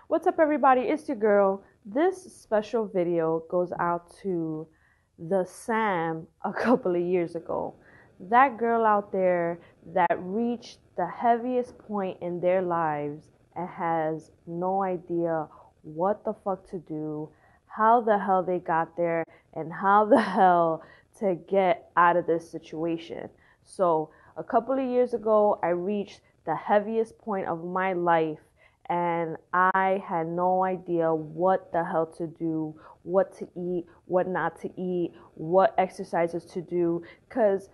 What's up, everybody? It's your girl. This special video goes out to the Sam a couple of years ago. That girl out there that reached the heaviest point in their lives and has no idea what the fuck to do, how the hell they got there, and how the hell to get out of this situation. So, a couple of years ago, I reached the heaviest point of my life and I had no idea what the hell to do, what to eat, what not to eat, what exercises to do. Because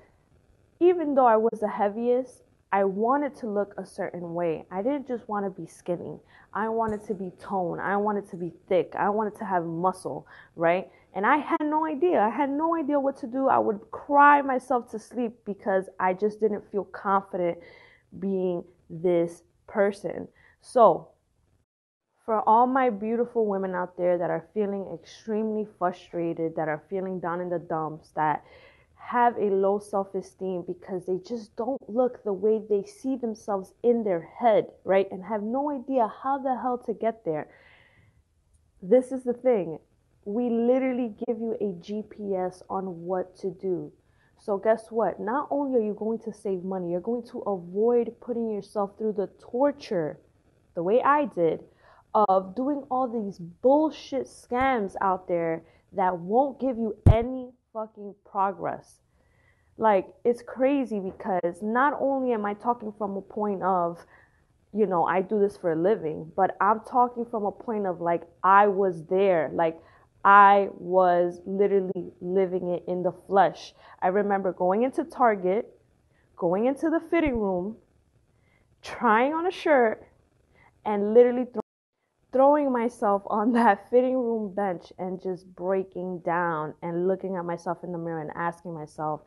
even though I was the heaviest, I wanted to look a certain way. I didn't just want to be skinny. I wanted to be toned. I wanted to be thick. I wanted to have muscle, right? And I had no idea. I had no idea what to do. I would cry myself to sleep because I just didn't feel confident being this person. So, for all my beautiful women out there that are feeling extremely frustrated, that are feeling down in the dumps, that have a low self-esteem because they just don't look the way they see themselves in their head, right? And have no idea how the hell to get there. This is the thing. We literally give you a GPS on what to do. So guess what? Not only are you going to save money, you're going to avoid putting yourself through the torture, the way I did, of doing all these bullshit scams out there that won't give you any fucking progress. Like, it's crazy because not only am I talking from a point of, I do this for a living, but I'm talking from a point of like, I was there. Like, I was literally living it in the flesh. I remember going into Target, going into the fitting room, trying on a shirt, and literally throwing myself on that fitting room bench and just breaking down and looking at myself in the mirror and asking myself,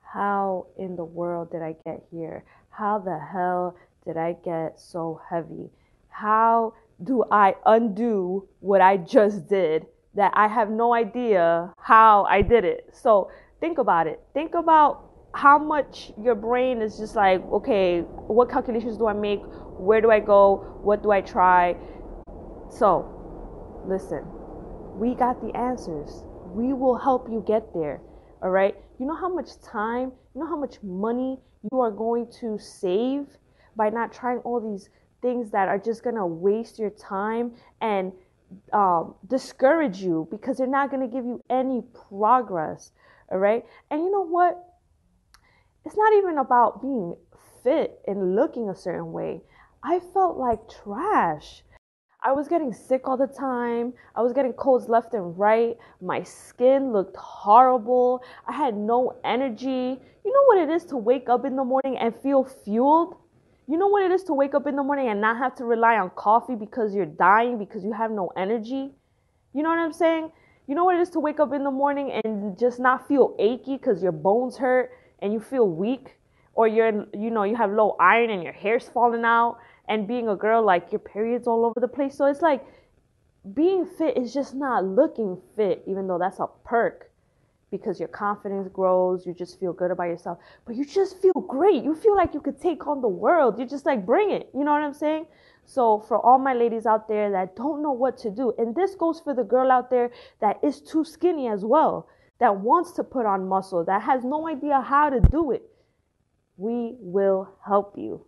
how in the world did I get here? How the hell did I get so heavy? How do I undo what I just did that I have no idea how I did it? So think about it. Think about how much your brain is just like, okay, what calculations do I make? Where do I go? What do I try? So, listen, we got the answers. We will help you get there, all right? You know how much time, you know how much money you are going to save by not trying all these things that are just going to waste your time and discourage you because they're not going to give you any progress, all right? And you know what? It's not even about being fit and looking a certain way. I felt like trash. I was getting sick all the time. I was getting colds left and right. My skin looked horrible. I had no energy. You know what it is to wake up in the morning and feel fueled? You know what it is to wake up in the morning and not have to rely on coffee because you're dying because you have no energy? You know what I'm saying? You know what it is to wake up in the morning and just not feel achy because your bones hurt and you feel weak? Or you have low iron and your hair's falling out? And being a girl, like, your period's all over the place. So it's like being fit is just not looking fit, even though that's a perk because your confidence grows. You just feel good about yourself, but you just feel great. You feel like you could take on the world. You're just like, bring it. You know what I'm saying? So for all my ladies out there that don't know what to do, and this goes for the girl out there that is too skinny as well, that wants to put on muscle, that has no idea how to do it, we will help you.